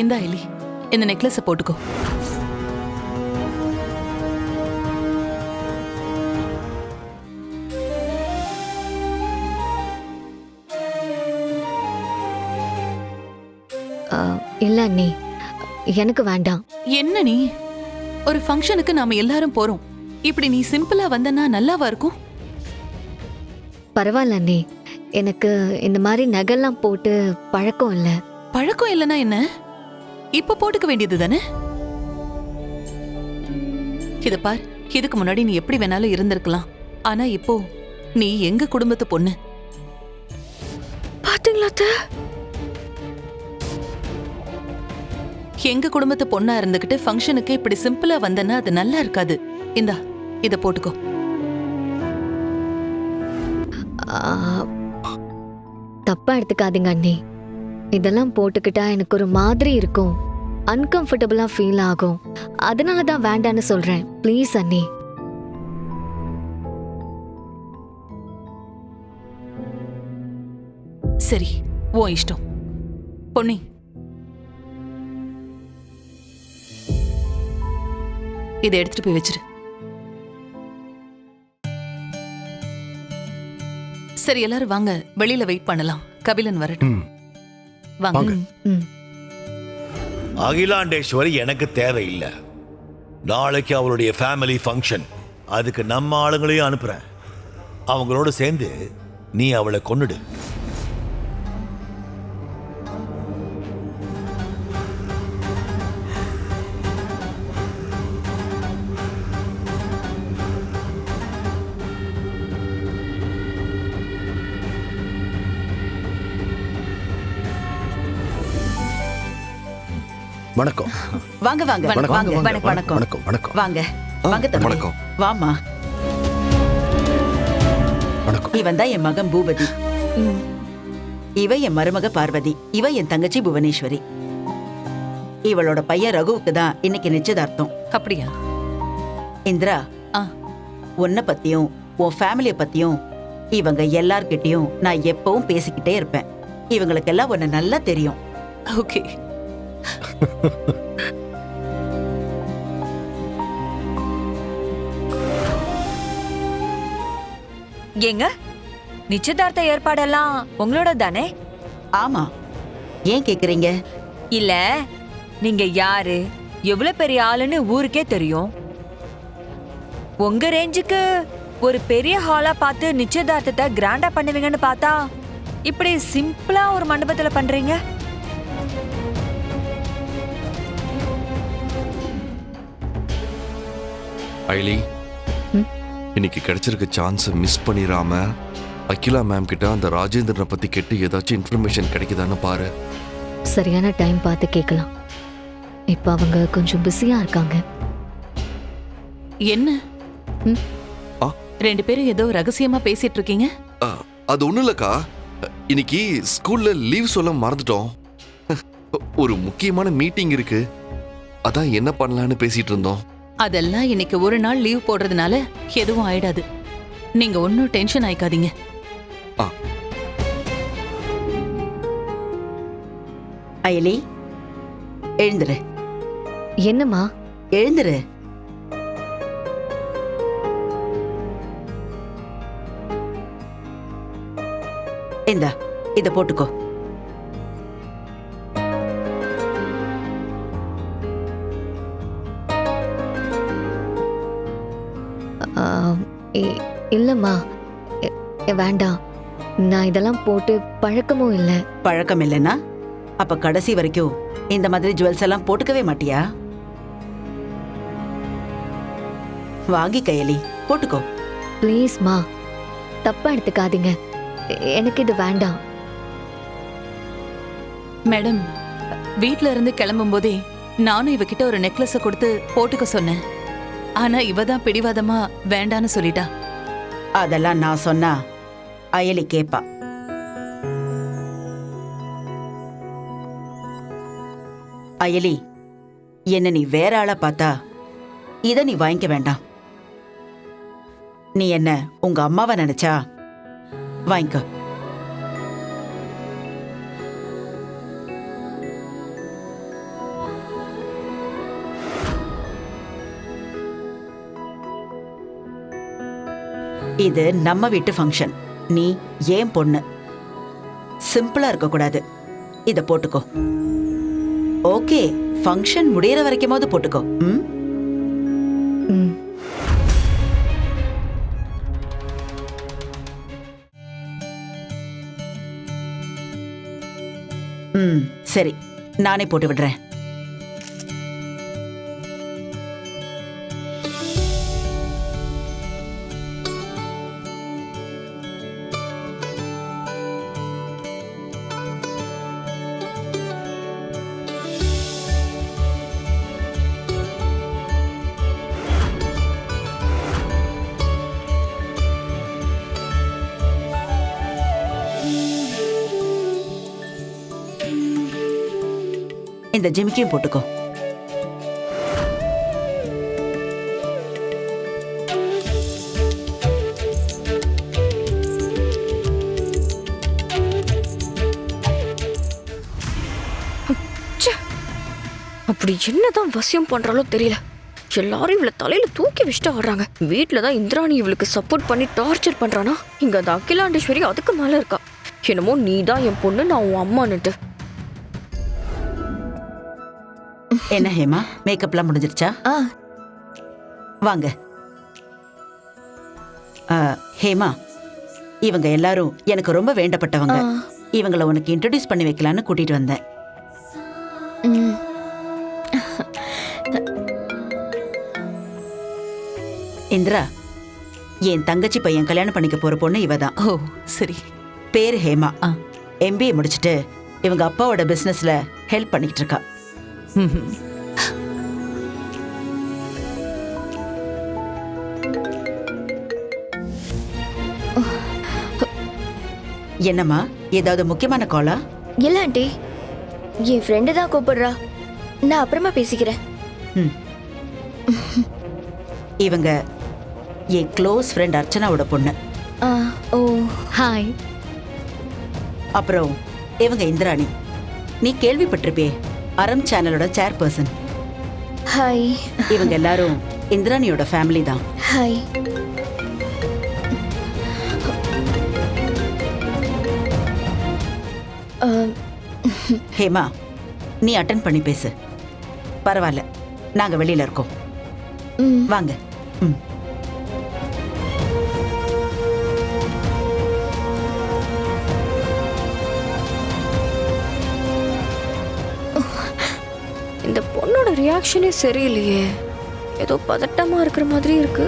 இந்தா எலி, இந்த நெக்லஸ போட்டுக்கோ. இல்ல அண்ணி, எனக்கு வேண்டாம். என்ன நீ? ஒரு ஃபங்க்ஷனுக்கு நாம எல்லாரும் போறோம். இப்படி நீ சிம்பிளா வந்தனா நல்லாவா இருக்கும்? பரவாயில்ல அண்ணி, எனக்கு இந்த மாதிரி நகைலாம் போட்டு பழக்கம் இல்ல. பழக்கம் இல்லனா என்ன? இப்ப போட்டுக்க வேண்டியது தானே? இத பார், இதுக்கு முன்னாடி நீ எப்படி வேணாலும் இருந்திருக்கலாம். ஆனா இப்போ நீ எங்க குடும்பத்து பொண்ணு. பாத்தீங்களா? எங்க குடும்பத்து பொண்ணா இருந்துகிட்டு ஃபங்க்ஷனுக்கு இப்படி சிம்பிளா வந்தனா அது நல்லா இருக்காது. இந்தா, இத போட்டுக்கோ. தப்பா எடுத்துக்காதீங்க அண்ணி. இதெல்லாம் போட்டுக்கிட்டா எனக்கு ஒரு மாதிரி இருக்கும், அன்கம்ஃபர்டபுளா ஃபீல் ஆகும். அதனாலதான் வேண்டான்னு சொல்றேன். ப்ளீஸ் அண்ணி. சரி, உன் இஷ்டம். பொன்னி, இதை எடுத்துட்டு போய் வச்சிரு. சரி, எல்லாரும் வாங்க, வெளியில வெயிட் பண்ணலாம். கபிலன் வரட்டும். வாங்க. அகிலாண்டேஸ்வரி எனக்கு தேவையில்லை. நாளைக்கு அவளுடைய ஃபேமிலி ஃபங்க்ஷன். அதுக்கு நம்ம ஆளுங்களையும் அனுப்புறேன். அவங்களோட சேர்ந்து நீ அவளை கொன்னுடு. வணக்கம். வாங்க வாங்க வாங்க. வணக்கம் வணக்கம் வணக்கம் வணக்கம். வாங்க வாங்க தம்பி. வணக்கம். வாமா. வணக்கம். இவன் தான் என் மகன் பூபதி. இவ என் மருமக பார்வதி. இவ என் தங்கச்சி புவனேஸ்வரி. இவளோட பையன் ரகுவுக்கு தான் இன்னைக்கு நிச்சயதார்த்தம். அப்படியா? இந்திரா, உன்னை பத்தியும் உன் ஃபேமிலிய பத்தியும் இவங்க எல்லார்கிட்டயும் நான் எப்பவும் பேசிக்கிட்டே இருப்பேன். இவங்களுக்கெல்லாம் உன்னை நல்லா தெரியும். ஓகே. ஏங்க, நிச்சயதார்த்த ஏற்பாடெல்லாம் உங்களோட தானே? ஆமா. ஏன் கேக்குறீங்க? இல்ல, நீங்க யாரு, எவ்வளவு பெரிய ஆளுன்னு ஊருக்கே தெரியும். உங்க ரேஞ்சுக்கு ஒரு பெரிய ஹாலா பார்த்து நிச்சயதார்த்தத்தை கிராண்டா பண்ணுவீங்கன்னு பார்த்தா இப்படி சிம்பிளா ஒரு மண்டபத்துல பண்றீங்க. ஐலி, இன்னைக்கு கிடைச்சிருக்க சான்ஸ் மிஸ் பண்ணிராம அகிலா மேம் கிட்ட அந்த ராஜேந்திரனை பத்தி கேட்டு ஏதாச்சும் இன்ஃபர்மேஷன் கிடைக்குதான்னு பாரு. சரியான டைம் பார்த்து கேட்கலாம். இப்ப அவங்க கொஞ்சம் பிஸியா இருக்காங்க. என்ன ரெண்டு பேரும் ஏதோ ரகசியமா பேசிட்டு இருக்கீங்க? அது ஒண்ணும் இல்லக்கா, இன்னைக்கு ஸ்கூல்ல லீவ் சொல்ல மறந்துட்டோம். ஒரு முக்கியமான மீட்டிங் இருக்கு, அதான் என்ன பண்ணலான்னு பேசிட்டு இருந்தோம். அதெல்லாம் இன்னைக்கு ஒரு நாள் லீவ் போடுறதுனால எதுவும் ஆயிடாது. நீங்க ஒன்னும் டென்ஷன் ஆயிக்காதீங்க. அயலி, எழுந்துரு. என்னம்மா? எழுந்துரு. இந்தா, இத போட்டுக்கோ. இல்லம்மா, வேண்டாம். நான் இதெல்லாம் போட்டு பழக்கமும் இல்லை. பழக்கம் இல்லைன்னா அப்ப கடைசி வரைக்கும் இந்த மாதிரி ஜுவல்ஸ் எல்லாம் போட்டுக்கவே மாட்டியா? வாங்கி கையலி, போட்டுக்கோ. ப்ளீஸ்மா, தப்பா எடுத்துக்காதீங்க. எனக்கு இது வேண்டாம். மேடம், வீட்ல இருந்து கிளம்பும் போதே நானும் இவகிட்ட ஒரு நெக்லஸ கொடுத்து போட்டுக்க சொன்னேன். ஆனா இவதான் பிடிவாதமா வேண்டான்னு சொல்லிட்டா. அதெல்லாம் நான் சொன்னா அயலி கேப்பா. அயலி, என்ன நீ வேற ஆளா பார்த்தா இத நீ வாங்கிக்க வேண்டாம். நீ என்ன உங்க அம்மாவை நினைச்சா வாங்கிக்க. இது நம்ம வீட்டு ஃபங்க்ஷன். நீ ஏன் பொண்ணு, சிம்பிளா இருக்க கூடாது. இத போட்டுக்கோ. ஓகே, ஃபங்க்ஷன் முடியற வரைக்குமாவது போட்டுக்கோ. ம். ம். ம், சரி, நானே போட்டு விடுறேன். இந்த ஜிமிக்கையும் போட்டுக்கோ. அப்படி என்னதான் வசியம் பண்றாலோ தெரியல. எல்லாரும் இவளை தலையில தூக்கி வச்சுட்டு வர்றாங்க. வீட்டுல தான் இந்திராணி இவளுக்கு சப்போர்ட் பண்ணி டார்ச்சர் பண்றானா, இங்க அந்த அகிலாண்டேஸ்வரி அதுக்கு மேல இருக்கா. என்னமோ நீ தான் என் பொண்ணு, நான் உன் அம்மான்னுட்டு. என்ன ஹேமா, மேக்கப்லாம் முடிஞ்சிருச்சா? வாங்க. ஹேமா, இவங்க எல்லாரும் எனக்கு ரொம்ப வேண்டப்பட்டவங்க. இவங்கள உனக்கு இன்ட்ரோடியூஸ் பண்ணி வைக்கலான்னு கூட்டிட்டு வந்தேன். இந்திரா, என் தங்கச்சி பையன் கல்யாணம் பண்ணிக்க போற பொண்ணு இவதான். ஓ சரி. பேரு ஹேமா. ஆ. MBA முடிச்சிட்டு இவங்க அப்பாவோட பிசினஸ்ல ஹெல்ப் பண்ணிட்டு இருக்கா. ம்ஹும். என்னம்மா, ஏதாவது முக்கியமான காலா? இல்ல ஆண்டி, என் ஃப்ரெண்டு தான் கூப்பிடுறா. நான் அப்புறமா பேசிக்கிறேன். ம். இவங்க என் க்ளோஸ் ஃப்ரெண்ட் அர்ச்சனாவோட பொண்ணு. ஓ ஹாய். அப்புறம் இவங்க இந்திராணி. நீ கேள்விப்பட்டிருப்பே, அறம் சேனலோட சேர்பர்சன். ஹாய். இவங்க எல்லாரும் இந்திராணியோட ஃபேமிலி தான். ஹாய். ஹேமா, நீ அட்டென்ட் பண்ணி பேசு. பரவாயில்ல, நாங்க வெளியில இருக்கோம். வாங்க. ம். இந்த பொண்ணோட ரியாக்ஷனே சரியில்லையே. ஏதோ பதட்டமா இருக்கிற மாதிரி இருக்கு.